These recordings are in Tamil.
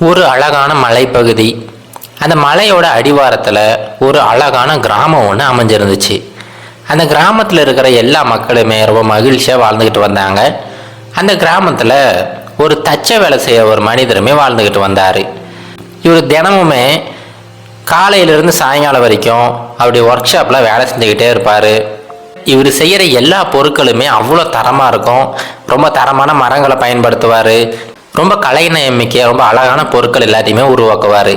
ஒரு அழகான மலைப்பகுதி. அந்த மலையோட அடிவாரத்தில் ஒரு அழகான கிராமம் ஒன்று அமைஞ்சிருந்துச்சு. அந்த கிராமத்தில் இருக்கிற எல்லா மக்களுமே ரொம்ப மகிழ்ச்சியாக வாழ்ந்துக்கிட்டு வந்தாங்க. அந்த கிராமத்தில் ஒரு தச்ச வேலை செய்ய ஒரு மனிதருமே வாழ்ந்துக்கிட்டு வந்தார். இவர் தினமுமே காலையிலேருந்து சாயங்காலம் வரைக்கும் அப்படி ஒர்க் ஷாப்பில் வேலை செஞ்சுக்கிட்டே இருப்பார். இவர் செய்கிற எல்லா பொருட்களுமே அவ்வளோ தரமாக இருக்கும். ரொம்ப தரமான மரங்களை பயன்படுத்துவார். ரொம்ப கலைநயமிக்க ரொம்ப அழகான பொருட்கள் எல்லாத்தையுமே உருவாக்குவார்.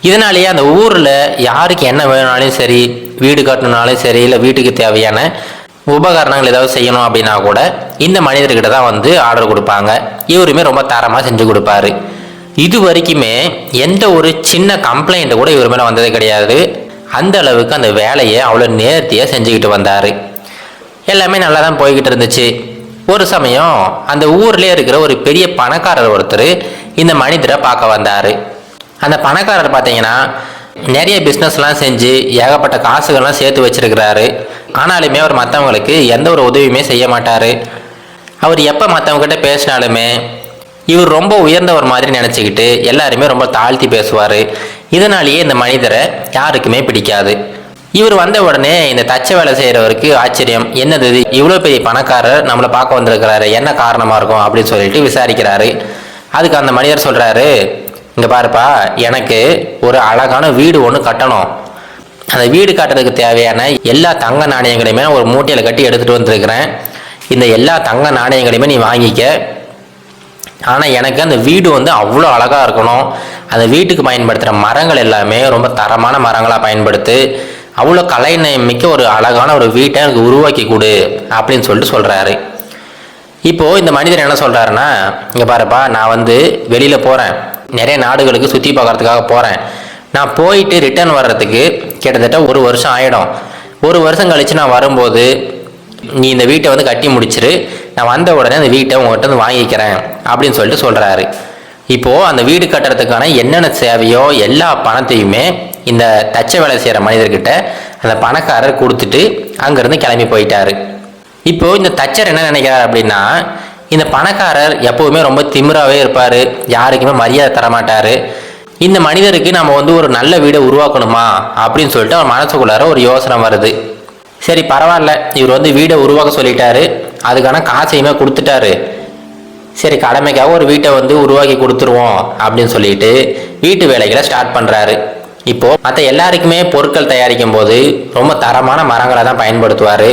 இதனாலேயே அந்த ஊரில் யாருக்கு என்ன வேணுனாலும் சரி, வீடு கட்டணுனாலும் சரி, இல்லை வீட்டுக்கு தேவையான உபகரணங்கள் ஏதாவது செய்யணும் அப்படின்னா கூட இந்த மனிதர்கிட்ட தான் வந்து ஆர்டர் கொடுப்பாங்க. இவருமே ரொம்ப தரமாக செஞ்சு கொடுப்பாரு. இது வரைக்குமே எந்த ஒரு சின்ன கம்ப்ளைண்ட் கூட இவர் மேலே வந்ததே கிடையாது. அந்த அளவுக்கு அந்த வேலையை அவ்வளோ நேர்த்தியாக செஞ்சுக்கிட்டு வந்தார். எல்லாமே நல்லா தான் போய்கிட்டு இருந்துச்சு. ஒரு சமயம் அந்த ஊர்லேயே இருக்கிற ஒரு பெரிய பணக்காரர் ஒருத்தர் இந்த மனிதரை பார்க்க வந்தார். அந்த பணக்காரர் பார்த்தீங்கன்னா நிறைய பிஸ்னஸ்லாம் செஞ்சு ஏகப்பட்ட காசுகள்லாம் சேர்த்து வச்சிருக்கிறாரு. ஆனாலுமே அவர் மற்றவங்களுக்கு எந்த ஒரு உதவியுமே செய்ய மாட்டார். அவர் எப்போ மற்றவங்ககிட்ட பேசினாலுமே இவர் ரொம்ப உயர்ந்தவர் மாதிரி நினச்சிக்கிட்டு எல்லாருமே ரொம்ப தாழ்த்தி பேசுவார். இதனாலேயே இந்த மனிதரை யாருக்குமே பிடிக்காது. இவர் வந்த உடனே இந்த தச்ச வேலை செய்கிறவருக்கு ஆச்சரியம், என்னது இது, இவ்வளோ பெரிய பணக்காரர் நம்மளை பார்க்க வந்திருக்கிறாரு, என்ன காரணமாக இருக்கும் அப்படின்னு சொல்லிட்டு விசாரிக்கிறாரு. அதுக்கு அந்த மனிதர் சொல்கிறாரு, இங்கே பாருப்பா, எனக்கு ஒரு அழகான வீடு ஒன்று கட்டணும். அந்த வீடு கட்டுறதுக்கு தேவையான எல்லா தங்க நாணயங்களையுமே ஒரு மூட்டையில் கட்டி எடுத்துகிட்டு வந்திருக்கிறேன். இந்த எல்லா தங்க நாணயங்களையுமே நீ வாங்கிக்க. ஆனால் எனக்கு அந்த வீடு வந்து அவ்வளோ அழகாக இருக்கணும். அந்த வீட்டுக்கு பயன்படுத்துகிற மரங்கள் எல்லாமே ரொம்ப தரமான மரங்களாக பயன்படுத்து. அவ்வளோ கலைநயமிக்க ஒரு அழகான ஒரு வீட்டை எனக்கு உருவாக்கி கொடு அப்படின்னு சொல்லிட்டு சொல்கிறாரு. இப்போது இந்த மனிதர் என்ன சொல்கிறாருன்னா, இங்கே பாருப்பா, நான் வந்து வெளியில் போகிறேன், நிறைய நாடுகளுக்கு சுற்றி பார்க்கறதுக்காக போகிறேன். நான் போயிட்டு ரிட்டர்ன் வர்றதுக்கு கிட்டத்தட்ட 1 வருஷம் ஆகிடும். 1 வருஷம் கழித்து நான் வரும்போது நீ இந்த வீட்டை வந்து கட்டி முடிச்சிரு, நான் வந்த உடனே அந்த வீட்டை உங்கள்கிட்ட வந்து வாங்கிக்கிறேன் அப்படின்னு சொல்லிட்டு சொல்கிறாரு. இப்போது அந்த வீடு கட்டுறதுக்கான என்னென்ன தேவையோ எல்லா பணத்தையுமே இந்த தச்ச வேலை செய்கிற மனிதர்கிட்ட அந்த பணக்காரர் கொடுத்துட்டு அங்கேருந்து கிளம்பி போயிட்டாரு. இப்போது இந்த தச்சர் என்ன நினைக்கிறார் அப்படின்னா, இந்த பணக்காரர் எப்போவுமே ரொம்ப திமிராகவே இருப்பார், யாருக்குமே மரியாதை தரமாட்டார். இந்த மனிதருக்கு நம்ம வந்து ஒரு நல்ல வீடை உருவாக்கணுமா அப்படின்னு சொல்லிட்டு அவர் மனசுக்குள்ளார ஒரு யோசனை வருது. சரி பரவாயில்ல, இவர் வந்து வீடை உருவாக்க சொல்லிட்டாரு, அதுக்கான காசையுமே கொடுத்துட்டாரு, சரி கடமைக்காக ஒரு வீட்டை வந்து உருவாக்கி கொடுத்துருவோம் அப்படின்னு சொல்லிட்டு வீட்டு வேலைகளை ஸ்டார்ட் பண்ணுறாரு. இப்போது மற்ற எல்லாருக்குமே பொருட்கள் தயாரிக்கும் போது ரொம்ப தரமான மரங்களை தான் பயன்படுத்துவார்.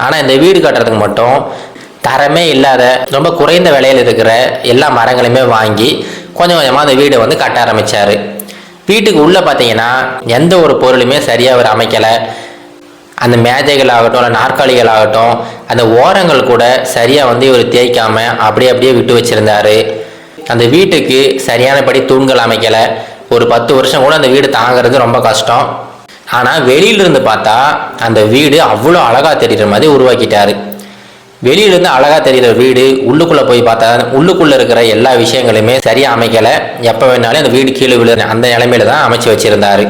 ஆனால் இந்த வீடு கட்டுறதுக்கு மட்டும் தரமே இல்லாத ரொம்ப குறைந்த விலையில் இருக்கிற எல்லா மரங்களையுமே வாங்கி கொஞ்சம் கொஞ்சமாக அந்த வீடை வந்து கட்ட ஆரம்பித்தார். வீட்டுக்கு உள்ளே பார்த்தீங்கன்னா எந்த ஒரு பொருளுமே சரியாக அவர் அமைக்கலை. அந்த மேஜைகள் ஆகட்டும், இல்லை நாற்காலிகள் ஆகட்டும், அந்த ஓரங்கள் கூட சரியாக வந்து இவர் தேய்க்காமல் அப்படியே விட்டு வச்சுருந்தார். அந்த வீட்டுக்கு சரியானபடி தூண்கள் அமைக்கலை. ஒரு 10 வருஷம் கூட அந்த வீடு தாங்கிறது ரொம்ப கஷ்டம். ஆனால் வெளியிலிருந்து பார்த்தா அந்த வீடு அவ்வளோ அழகாக தெரிகிற மாதிரி உருவாக்கிட்டார். வெளியிலேருந்து அழகாக தெரிகிற வீடு உள்ளுக்குள்ளே போய் பார்த்தா உள்ளுக்குள்ளே இருக்கிற எல்லா விஷயங்களுமே சரியாக அமைக்கலை. எப்போ வேணாலும் அந்த வீடு கீழே விழு அந்த நிலைமையில தான் அமைச்சு வச்சுருந்தார்.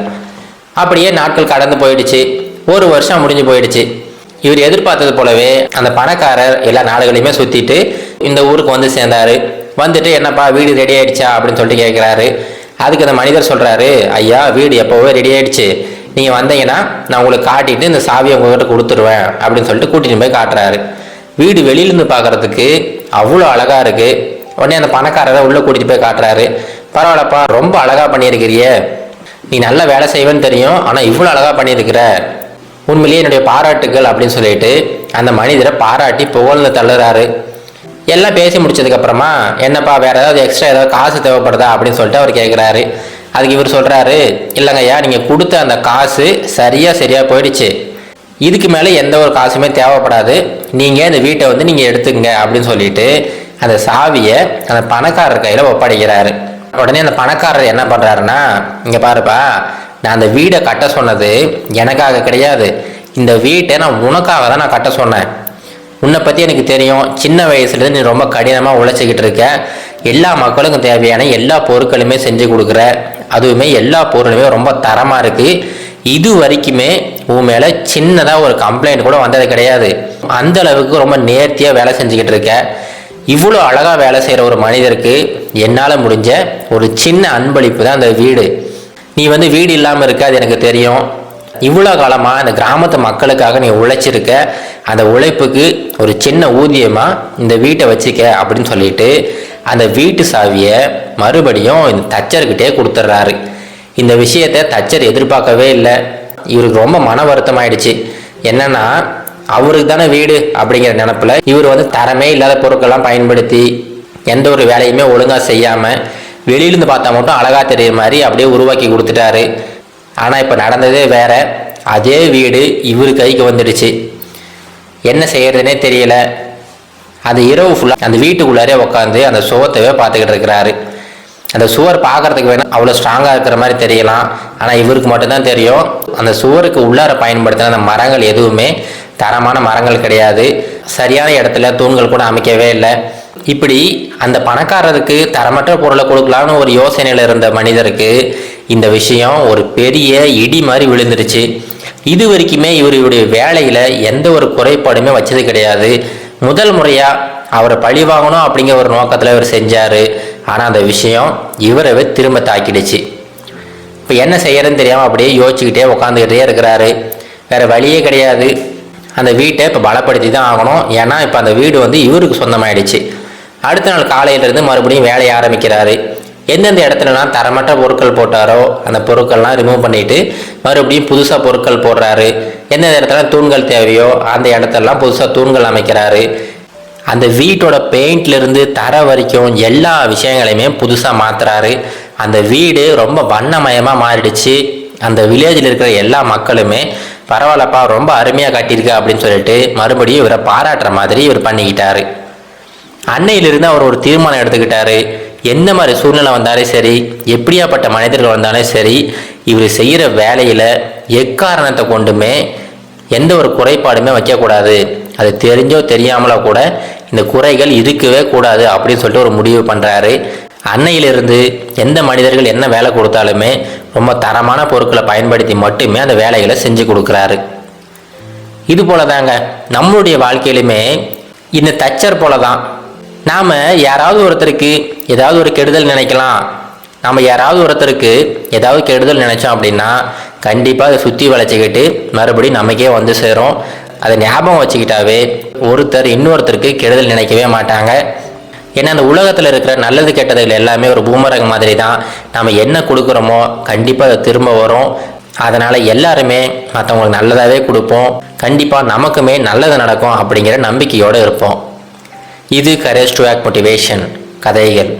அப்படியே நாட்கள் கடந்து போயிடுச்சு. 1 வருஷம் முடிஞ்சு போயிடுச்சு. இவர் எதிர்பார்த்தது போலவே அந்த பணக்காரர் எல்லா நாடுகளையுமே சுற்றிட்டு இந்த ஊருக்கு வந்து சேர்ந்தார். வந்துட்டு என்னப்பா வீடு ரெடி ஆகிடுச்சா அப்படின்னு சொல்லிட்டு கேட்குறாரு. அதுக்கு அந்த மனிதர் சொல்கிறாரு, ஐயா வீடு எப்போவே ரெடி ஆகிடுச்சு, நீங்கள் வந்தீங்கன்னா நான் உங்களுக்கு காட்டிட்டு இந்த சாவியை உங்கள்கிட்ட கொடுத்துருவேன் அப்படின்னு சொல்லிட்டு கூட்டிகிட்டு போய் காட்டுறாரு. வீடு வெளியிலேருந்து பார்க்குறதுக்கு அவ்வளோ அழகாக இருக்குது. உடனே அந்த பணக்காரரை உள்ளே கூட்டிகிட்டு போய் காட்டுறாரு. பரவாயில்லப்பா, ரொம்ப அழகாக பண்ணியிருக்கிறியே, நீ நல்லா வேலை செய்வேன்னு தெரியும், ஆனால் இவ்வளோ அழகாக பண்ணியிருக்கிற, உண்மையிலேயே என்னுடைய பாராட்டுகள் அப்படின்னு சொல்லிட்டு அந்த மனிதரை பாராட்டி புகழ்ந்து தள்ளுறாரு. எல்லாம் பேசி முடிச்சதுக்கப்புறமா, என்னப்பா வேறு ஏதாவது எக்ஸ்ட்ரா ஏதாவது காசு தேவைப்படுதா அப்படின்னு சொல்லிட்டு அவர் கேட்குறாரு. அதுக்கு இவர் சொல்கிறாரு, இல்லைங்கய்யா, நீங்கள் கொடுத்த அந்த காசு சரியாக போயிடுச்சு, இதுக்கு மேலே எந்த ஒரு காசுமே தேவைப்படாது, நீங்கள் இந்த வீட்டை வந்து நீங்கள் எடுத்துக்கங்க அப்படின்னு சொல்லிட்டு அந்த சாவியை அந்த பணக்காரர் கையில் ஒப்படைக்கிறாரு. உடனே அந்த பணக்காரர் என்ன பண்ணுறாருன்னா, இங்கே பாருப்பா, நான் அந்த வீடை கட்ட சொன்னது எனக்காக கிடையாது, இந்த வீட்டை நான் உனக்காக தான் நான் கட்ட சொன்னேன். உன்னை பற்றி எனக்கு தெரியும், சின்ன வயசுலேருந்து நீ ரொம்ப கடினமாக உழைச்சிக்கிட்டு இருக்க, எல்லா மக்களுக்கும் தேவையான எல்லா பொருட்களுமே செஞ்சு கொடுக்குற, அதுவுமே எல்லா பொருளுமே ரொம்ப தரமாக இருக்குது, இது வரைக்குமே உன் மேலே சின்னதாக ஒரு கம்ப்ளைண்ட் கூட வந்தது கிடையாது, அந்த அளவுக்கு ரொம்ப நேர்த்தியாக வேலை செஞ்சுக்கிட்டு இருக்க, இவ்வளோ அழகாக வேலை செய்கிற ஒரு மனிதருக்கு என்னால் முடிஞ்ச ஒரு சின்ன அன்பளிப்பு தான் அந்த வீடு. நீ வீடு இல்லாமல் இருக்க, அது எனக்கு தெரியும். இவ்வளோ காலமாக இந்த கிராமத்து மக்களுக்காக நீ உழைச்சிருக்க, அந்த உழைப்புக்கு ஒரு சின்ன ஊதியமாக இந்த வீட்டை வச்சுக்க அப்படின்னு சொல்லிட்டு அந்த வீட்டு சாவியை மறுபடியும் இந்த தச்சர்கிட்டே கொடுத்துட்றாரு. இந்த விஷயத்தை தச்சர் எதிர்பார்க்கவே இல்லை. இவருக்கு ரொம்ப மன வருத்தம் ஆயிடுச்சு. என்னன்னா, அவருக்கு தானே வீடு அப்படிங்கிற நினப்பில் இவர் தரமே இல்லாத பொருட்கள்லாம் பயன்படுத்தி எந்த ஒரு வேலையுமே ஒழுங்காக செய்யாமல் வெளியிலேருந்து பார்த்தா மட்டும் அழகாக தெரியுற மாதிரி அப்படியே உருவாக்கி கொடுத்துட்டாரு. ஆனால் இப்போ நடந்ததே வேற. அதே வீடு இவர் கைக்கு வந்துடுச்சு. என்ன செய்யறதுனே தெரியல. அந்த இரவு ஃபுல்லாக அந்த வீட்டுக்குள்ளாரே உட்காந்து அந்த சுவத்தவே பார்த்துக்கிட்டு இருக்கிறாரு. அந்த சுவர் பார்க்கறதுக்கு வேணால் அவ்வளோ ஸ்ட்ராங்காக இருக்கிற மாதிரி தெரியலாம். ஆனால் இவருக்கு மட்டும்தான் தெரியும், அந்த சுவருக்கு உள்ளார பயன்படுத்தின அந்த மரங்கள் எதுவுமே தரமான மரங்கள் கிடையாது. சரியான இடத்துல தூண்கள் கூட அமைக்கவே இல்லை. இப்படி அந்த பணக்காரருக்கு தரமற்ற பொருளை கொடுக்கலான்னு ஒரு யோசனையில் இருந்த மனிதருக்கு இந்த விஷயம் ஒரு பெரிய இடி மாதிரி விழுந்துருச்சு. இது வரைக்குமே இவருடைய வேலையில் எந்த ஒரு குறைபாடுமே வச்சது கிடையாது. முதல் முறையாக அவரை பழி வாங்கணும் அப்படிங்கிற ஒரு நோக்கத்தில் இவர் செஞ்சார். ஆனால் அந்த விஷயம் இவரவே திரும்ப தாக்கிடுச்சு. இப்போ என்ன செய்யறதுன்னு தெரியாமல் அப்படியே யோசிச்சுக்கிட்டே உட்காந்துக்கிட்டே இருக்கிறாரு. வேறு வழியே கிடையாது. அந்த வீட்டை இப்போ பலப்படுத்தி தான் ஆகணும். ஏன்னா இப்போ அந்த வீடு இவருக்கு சொந்தமாயிடுச்சு. அடுத்த நாள் காலையிலேருந்து மறுபடியும் வேலையை ஆரம்பிக்கிறாரு. எந்தெந்த இடத்துலலாம் தரமற்ற பொருட்கள் போட்டாரோ அந்த பொருட்கள்லாம் ரிமூவ் பண்ணிவிட்டு மறுபடியும் புதுசாக பொருட்கள் போடுறாரு. எந்தெந்த இடத்துல தூண்கள் தேவையோ அந்த இடத்துலலாம் புதுசாக தூண்கள் அமைக்கிறாரு. அந்த வீட்டோட பெயிண்ட்லேருந்து தர வரைக்கும் எல்லா விஷயங்களையுமே புதுசாக மாற்றுறாரு. அந்த வீடு ரொம்ப வண்ணமயமாக மாறிடுச்சு. அந்த வில்லேஜில் இருக்கிற எல்லா மக்களுமே பரவாயில்லப்பா, ரொம்ப அருமையாக கட்டியிருக்க அப்படின்னு சொல்லிட்டு மறுபடியும் இவரை பாராட்டுற மாதிரி இவர் பண்ணிக்கிட்டாரு. அன்னையிலிருந்து அவர் ஒரு தீர்மானம் எடுத்துக்கிட்டாரு. எந்த மாதிரி சூழ்நிலை வந்தாலும் சரி, எப்படியாப்பட்ட மனிதர்கள் வந்தாலும் சரி, இவர் செய்கிற வேலையில் எக்காரணத்தை கொண்டுமே எந்த ஒரு குறைபாடுமே வைக்கக்கூடாது. அது தெரிஞ்சோ தெரியாமலோ கூட இந்த குறைகள் இருக்கவே கூடாது அப்படின்னு சொல்லிட்டு ஒரு முடிவு பண்ணுறாரு. அன்னையிலிருந்து எந்த மனிதர்கள் என்ன வேலை கொடுத்தாலுமே ரொம்ப தரமான பொருட்களை பயன்படுத்தி மட்டுமே அந்த வேலைகளை செஞ்சு கொடுக்குறாரு. இது போல தாங்க நம்மளுடைய வாழ்க்கையிலுமே இந்த தச்சர் போல தான். நாம் யாராவது ஒருத்தருக்கு ஏதாவது ஒரு கெடுதல் நினைக்கலாம். நம்ம யாராவது ஒருத்தருக்கு ஏதாவது கெடுதல் நினைச்சோம் அப்படின்னா கண்டிப்பாக அதை சுற்றி வளைச்சிக்கிட்டு மறுபடியும் நமக்கே சேரும். அதை ஞாபகம் வச்சுக்கிட்டாவே ஒருத்தர் இன்னொருத்தருக்கு கெடுதல் நினைக்கவே மாட்டாங்க. ஏன்னா அந்த உலகத்தில் இருக்கிற நல்லது கெட்டதுகள் எல்லாமே ஒரு பூமரங் மாதிரி தான். நம்ம என்ன கொடுக்குறோமோ கண்டிப்பாக அது திரும்ப வரும். அதனால் எல்லாருமே மற்றவங்களுக்கு நல்லதாகவே கொடுப்போம். கண்டிப்பாக நமக்குமே நல்லது நடக்கும் அப்படிங்கிற நம்பிக்கையோடு இருப்போம். இது கரேஜ் டு ஆக்ட் மோட்டிவேஷன் கதைகள்.